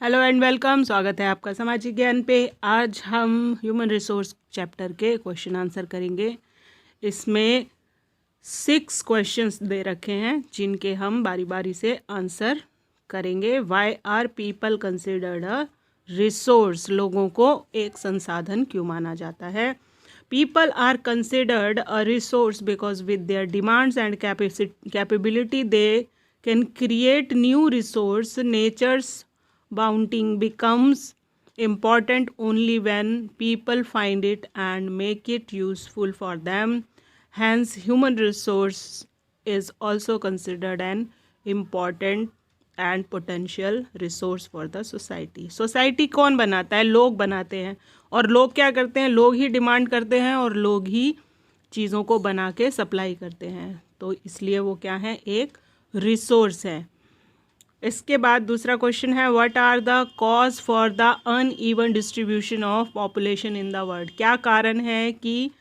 Hello and welcome. स्वागत है आपका सामाजिक ज्ञान पे। आज हम ह्यूमन रिसोर्स चैप्टर के क्वेश्चन आंसर करेंगे। इसमें 6 क्वेश्चंस दे रखे हैं जिनके हम बारी बारी से आंसर करेंगे। Why are people considered a resource? लोगों को एक संसाधन क्यों माना जाता है? People are considered a resource because with their demands and capability they can create new resource. Nature's bounty becomes important only when people find it and make it useful for them. Hence, human resource is also considered an important and potential resource for the society. Society कौन बनाता है? लोग बनाते हैं। और लोग क्या करते हैं? लोग ही डिमांड करते हैं और लोग ही चीज़ों को बना के सप्लाई करते हैं। तो इसलिए वो क्या है? एक रिसोर्स है। इसके बाद दूसरा क्वेश्चन है, what are the cause for the uneven distribution of population in the world? क्या कारण है कि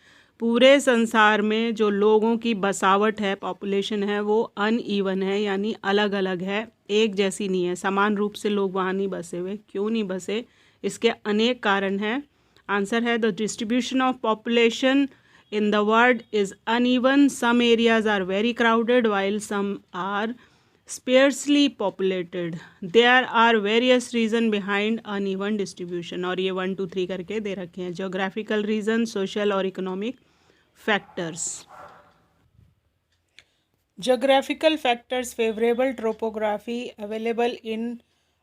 पूरे संसार में जो लोगों की बसावट है, पॉपुलेशन है, वो अनइवन है, यानी अलग अलग है, एक जैसी नहीं है। समान रूप से लोग वहाँ नहीं बसे हुए। क्यों नहीं बसे? इसके अनेक कारण हैं। आंसर है, the distribution of population in the world is uneven. Some areas are very crowded while some are sparsely populated. There are various reasons behind uneven distribution और ये 1 2 3 करके दे रखे हैं। Geographical reason, social और economic factors. Geographical factors: favorable topography, available in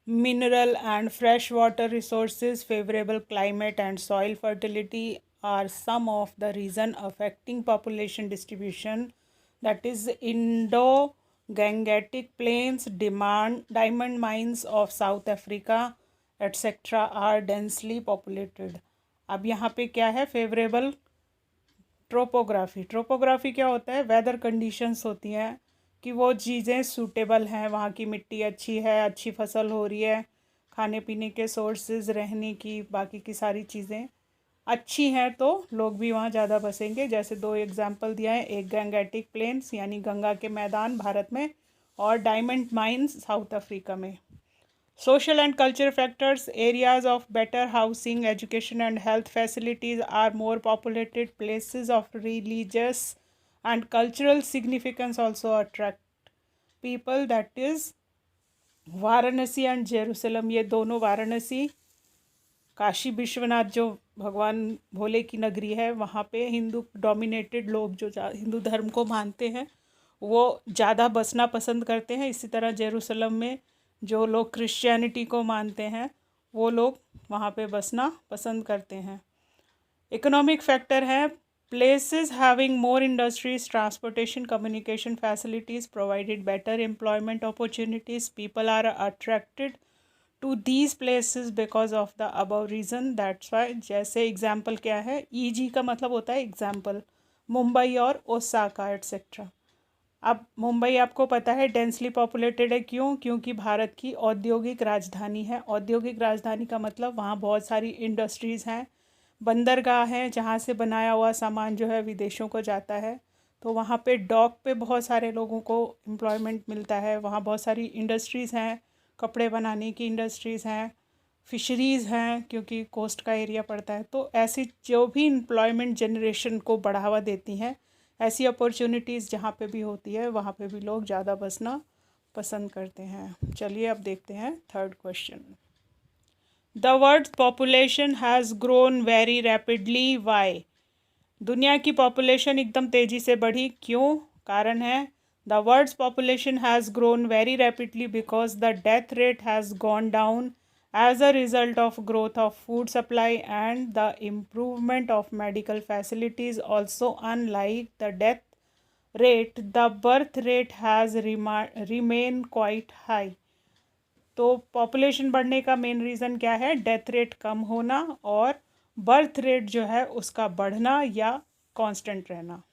mineral and freshwater resources, favorable climate and soil fertility are some of the reasons affecting population distribution. That is, Indo-Gangetic plains, diamond mines of South Africa, etc. are densely populated. अब यहाँ पे क्या है? Favourable ट्रोपोग्राफी। ट्रोपोग्राफी क्या होता है? Weather conditions होती हैं कि वो चीज़ें सूटेबल हैं, वहाँ की मिट्टी अच्छी है, अच्छी फसल हो रही है, खाने पीने के सोर्सेज, रहने की, बाकी की सारी चीज़ें अच्छी हैं, तो लोग भी वहाँ ज़्यादा बसेंगे। जैसे 2 एग्जाम्पल दिया है, एक गंगेटिक प्लेन्स यानी गंगा के मैदान भारत में, और डायमंड माइंस साउथ अफ्रीका में। Social and cultural factors: areas of better housing, education and health facilities are more populated. Places of religious and cultural significance also attract people. That is, Varanasi and Jerusalem, ये दोनों, वाराणसी काशी विश्वनाथ जो भगवान भोले की नगरी है, वहाँ पे हिंदू डोमिनेटेड लोग जो हिंदू धर्म को मानते हैं वो ज़्यादा बसना पसंद करते हैं। इसी तरह जेरूसलम में जो लोग क्रिश्चियनिटी को मानते हैं वो लोग वहाँ पे बसना पसंद करते हैं। इकोनॉमिक फैक्टर है, places having more industries, transportation, communication facilities provided better employment opportunities. People are attracted to these places because of the above reason. That's why. जैसे एग्जाम्पल क्या है? ईजी का मतलब होता है एग्जाम्पल, मुंबई और ओसाका एट्सेट्रा। अब मुंबई आपको पता है डेंसली पॉपुलेटेड है। क्यों? क्योंकि भारत की औद्योगिक राजधानी है। औद्योगिक राजधानी का मतलब वहाँ बहुत सारी इंडस्ट्रीज़ हैं, बंदरगाह हैं जहाँ से बनाया हुआ सामान जो है विदेशों को जाता है। तो वहाँ पे डॉक पे बहुत सारे लोगों को एम्प्लॉयमेंट मिलता है। वहाँ बहुत सारी इंडस्ट्रीज़ हैं, कपड़े बनाने की इंडस्ट्रीज़ हैं, फिशरीज़ हैं क्योंकि कोस्ट का एरिया पड़ता है। तो ऐसी जो भी एम्प्लॉयमेंट जनरेशन को बढ़ावा देती हैं, ऐसी अपॉर्चुनिटीज़ जहाँ पे भी होती है वहाँ पे भी लोग ज़्यादा बसना पसंद करते हैं। चलिए अब देखते हैं third question. The world's population has grown very rapidly. Why? दुनिया की पॉपुलेशन एकदम तेज़ी से बढ़ी। क्यों? कारण है, the world's population has grown very rapidly because the death rate has gone down as a result of growth of food supply and the improvement of medical facilities. Also, unlike the death rate, the birth rate has remained quite high. तो population बढ़ने का main reason क्या है? Death rate कम होना और birth rate जो है उसका बढ़ना या कांस्टेंट रहना।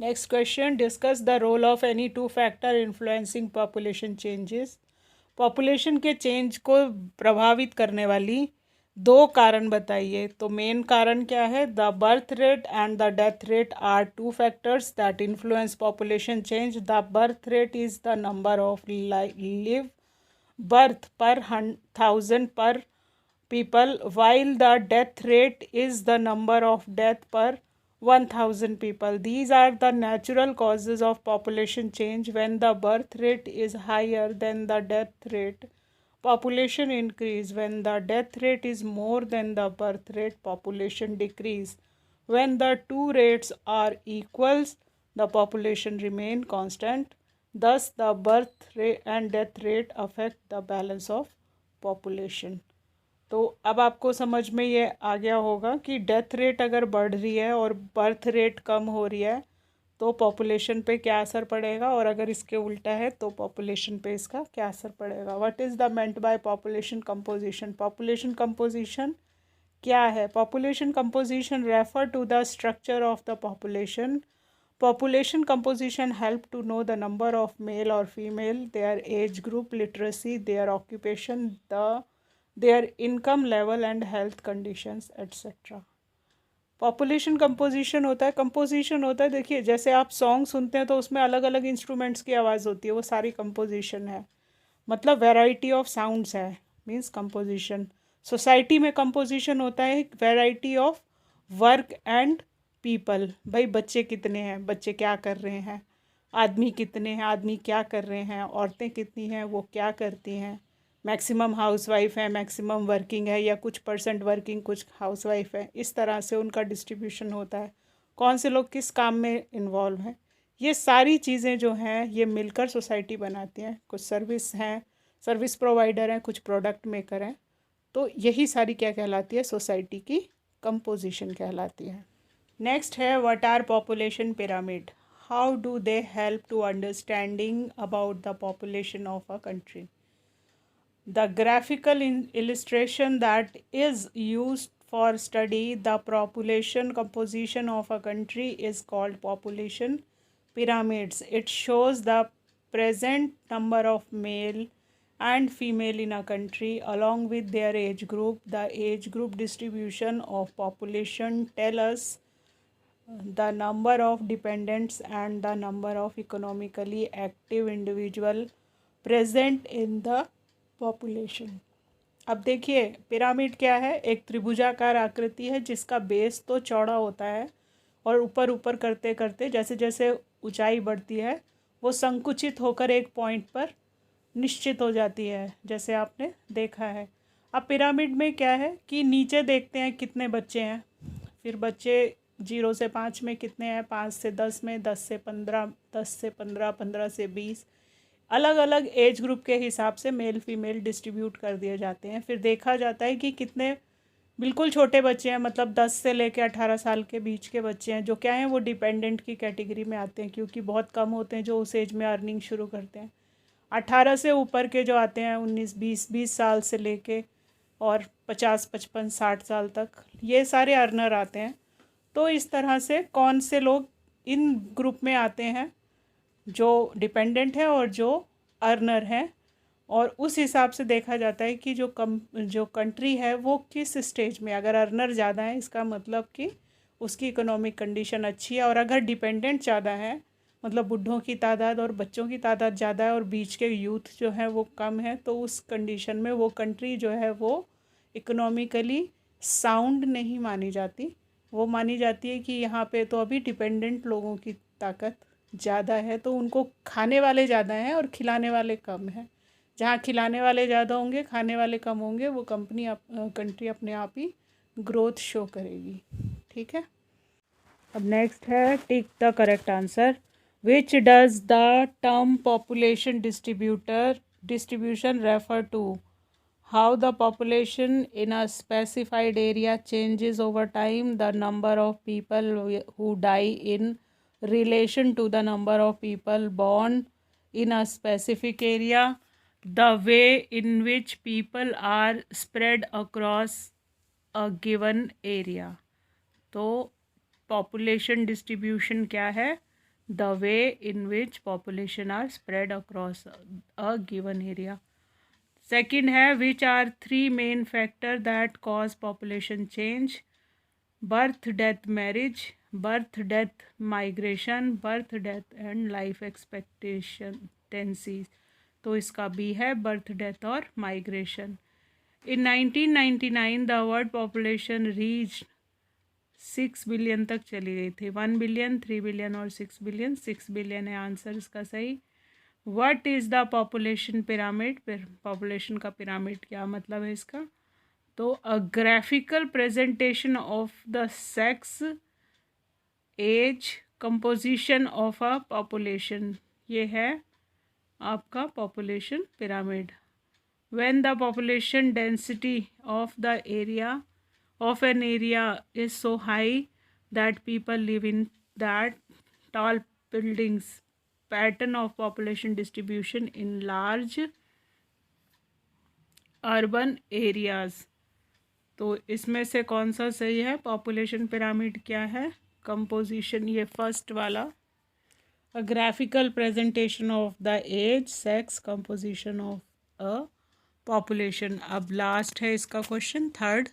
Next question, discuss the role of any 2 factor influencing population changes. Population के चेंज को प्रभावित करने वाली 2 कारण बताइए। तो मेन कारण क्या है? The birth rate and the death rate are 2 factors that influence population change. The birth rate is the number of live birth per 1,000 per people, while the death rate is the number of death per 1,000 people. These are the natural causes of population change. When the birth rate is higher than the death rate, population increase. When the death rate is more than the birth rate, population decrease. When the two rates are equals, the population remain constant. Thus, the birth rate and death rate affect the balance of population. तो अब आपको समझ में ये आ गया होगा कि death rate अगर बढ़ रही है और बर्थ रेट कम हो रही है तो पॉपुलेशन पे क्या असर पड़ेगा, और अगर इसके उल्टा है तो पॉपुलेशन पे इसका क्या असर पड़ेगा. What is the meant by population composition. Population composition क्या है. Population composition refer to the structure of the population. Population composition help to know the number of male or female, their age group, literacy, their occupation, their income level and health conditions etc. Population composition होता है. Composition होता है, देखिए जैसे आप song सुनते हैं तो उसमें अलग अलग इंस्ट्रूमेंट्स की आवाज़ होती है, वो सारी कंपोजिशन है. मतलब वैरायटी ऑफ साउंड्स है, मीन्स कंपोजिशन. सोसाइटी में कंपोजिशन होता है variety of work and people. भाई बच्चे कितने हैं, बच्चे क्या कर रहे हैं, आदमी कितने हैं, आदमी क्या कर रहे हैं, औरतें कितनी हैं, वो क्या करती हैं, मैक्सिमम हाउसवाइफ है, मैक्सिमम वर्किंग है, या कुछ परसेंट वर्किंग कुछ हाउसवाइफ है. इस तरह से उनका डिस्ट्रीब्यूशन होता है. कौन से लोग किस काम में इन्वॉल्व हैं, ये सारी चीज़ें जो हैं ये मिलकर सोसाइटी बनाती हैं. कुछ सर्विस हैं, सर्विस प्रोवाइडर हैं, कुछ प्रोडक्ट मेकर हैं. तो यही सारी क्या कहलाती है, सोसाइटी की कंपोजिशन कहलाती है. नेक्स्ट है what are population pyramid. How do they help to understanding about the population of a country. The graphical illustration that is used for study the population composition of a country is called population pyramids. It shows the present number of male and female in a country along with their age group. The age group distribution of population tell us the number of dependents and the number of economically active individual present in the population. अब देखिए pyramid क्या है, एक त्रिभुजाकार आकृति है जिसका base तो चौड़ा होता है और ऊपर ऊपर करते करते जैसे जैसे ऊंचाई बढ़ती है वो संकुचित होकर एक पॉइंट पर निश्चित हो जाती है, जैसे आपने देखा है. अब पिरामिड में क्या है कि नीचे देखते हैं कितने बच्चे हैं, फिर बच्चे 0 से 5 में कितने हैं, 5 से 10 में, 10 से 15, 10 से 15, 15 से 20, अलग अलग एज ग्रुप के हिसाब से मेल फीमेल डिस्ट्रीब्यूट कर दिए जाते हैं. फिर देखा जाता है कि कितने बिल्कुल छोटे बच्चे हैं, मतलब 10 से लेकर 18 साल के बीच के बच्चे हैं जो क्या हैं वो डिपेंडेंट की कैटेगरी में आते हैं, क्योंकि बहुत कम होते हैं जो उस एज में अर्निंग शुरू करते हैं. 18 से ऊपर के जो आते हैं 19, 20 साल से लेके और 50, 55, 60 साल तक, ये सारे अर्नर आते हैं. तो इस तरह से कौन से लोग इन ग्रुप में आते हैं, जो डिपेंडेंट है और जो अर्नर है, और उस हिसाब से देखा जाता है कि जो कंट्री है वो किस स्टेज में. अगर अर्नर ज़्यादा है इसका मतलब कि उसकी इकोनॉमिक कंडीशन अच्छी है, और अगर डिपेंडेंट ज़्यादा है मतलब बुढ़ों की तादाद और बच्चों की तादाद ज़्यादा है और बीच के यूथ जो है वो कम है, तो उस कंडीशन में वो कंट्री जो है वो इकोनॉमिकली साउंड नहीं मानी जाती. वो मानी जाती है कि यहाँ पे तो अभी डिपेंडेंट लोगों की ताकत ज़्यादा है, तो उनको खाने वाले ज़्यादा हैं और खिलाने वाले कम हैं. जहाँ खिलाने वाले ज़्यादा होंगे, खाने वाले कम होंगे, वो कंट्री अपने आप ही ग्रोथ शो करेगी. ठीक है. अब नेक्स्ट है tick the correct answer. Which does the term population distribution refer to. How the population in a specified area changes over time. The number of people who die in relation to the number of people born in a specific area. The way in which people are spread across a given area. तो population distribution क्या है, the way in which population are spread across a given area. Second है which are 3 main factors that cause population change. Birth, death, marriage, birth, death, migration, birth, death and life expectancies. तो तो इसका B है birth, death और migration. In 1999 the world population reach 6 billion तक चली गई थी। 1 बिलियन, 3 बिलियन और 6 बिलियन। 6 बिलियन है आंसर इसका सही। What is the population pyramid? Population का पिरामिड क्या मतलब है इसका? तो a graphical presentation of the sex, age, composition of a population, ये है आपका population pyramid. When the population density of the area of an area is so high that people live in that tall buildings, pattern of population distribution in large urban areas। तो इसमें से कौन सा सही है? पॉपुलेशन पिरामिड क्या है? Composition, ये फर्स्ट वाला। A graphical presentation of the age, sex, composition of a population. अब लास्ट है इसका question, third.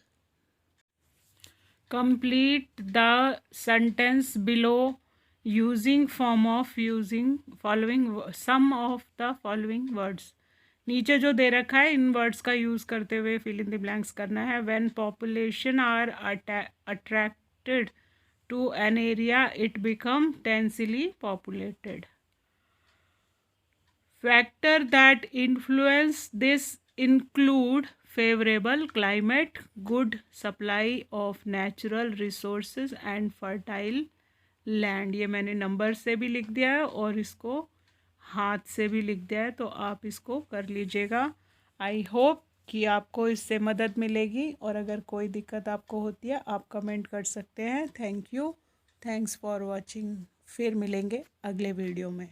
Complete the sentence below using form of using following some of the following words। नीचे जो दे रखा है इन वर्ड्स का यूज़ करते हुए फिल इन द ब्लैंक्स करना है। When population are attracted to an area it become densely populated। Factor that influence this include favorable climate, good supply of natural resources and fertile land। ये मैंने number से भी लिख दिया है और इसको हाथ से भी लिख दिया है, तो आप इसको कर लीजिएगा। आई होप कि आपको इससे मदद मिलेगी, और अगर कोई दिक्कत आपको होती है आप कमेंट कर सकते हैं। Thank you, thanks for watching. फिर मिलेंगे अगले वीडियो में।